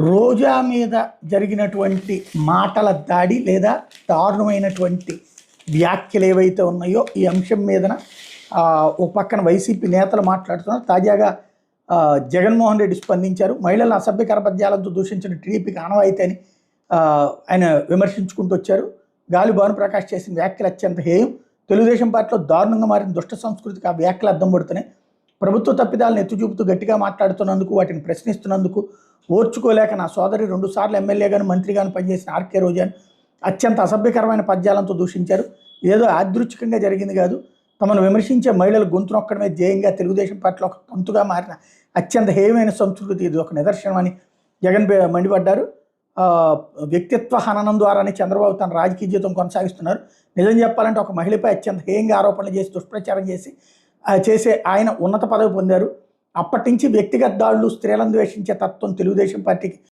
రోజా మీద జరిగినటువంటి మాటల దాడి లేదా దారుణమైనటువంటి వ్యాఖ్యలు ఏవైతే ఉన్నాయో ఈ అంశం మీదన ఒక పక్కన వైసీపీ నేతలు మాట్లాడుతున్నారు. తాజాగా జగన్మోహన్ రెడ్డి స్పందించారు. మహిళలను అసభ్యకర పద్యాలతో దూషించిన టీడీపీకి ఆనవాయితీ అని ఆయన విమర్శించుకుంటూ వచ్చారు. గాలి భానుప్రకాష్ చేసిన వ్యాఖ్యలు అత్యంత హేయం. తెలుగుదేశం పార్టీలో దారుణంగా మారిన దుష్ట సంస్కృతికి ఆ వ్యాఖ్యలు అద్దం పడుతున్నాయి. ప్రభుత్వ తప్పిదాలను ఎత్తుచూపుతూ గట్టిగా మాట్లాడుతున్నందుకు, వాటిని ప్రశ్నిస్తున్నందుకు ఓర్చుకోలేక నా సోదరి 2 సార్లు ఎమ్మెల్యేగాను మంత్రిగాను పనిచేసిన ఆర్కే రోజాను అత్యంత అసభ్యకరమైన పద్యాలంతో దూషించారు. ఏదో యాదృచ్ఛికంగా జరిగింది కాదు. తమను విమర్శించే మహిళలు గొంతు నొక్కడమే ధ్యేయంగా తెలుగుదేశం పార్టీలో ఒక తంతుగా మారిన అత్యంత హేయమైన సంస్కృతి ఇది ఒక నిదర్శనం అని జగన్ మండిపడ్డారు. వ్యక్తిత్వ హననం ద్వారానే చంద్రబాబు తన రాజకీయ జీవితం కొనసాగిస్తున్నారు. నిజం చెప్పాలంటే ఒక మహిళపై అత్యంత హేయంగా ఆరోపణలు చేసి దుష్ప్రచారం చేసే ఆయన ఉన్నత పదవి పొందారు. అప్పటి నుంచి వ్యక్తిగత దాడులు, స్త్రీలను ద్వేషించే తత్వం తెలుగుదేశం పార్టీకి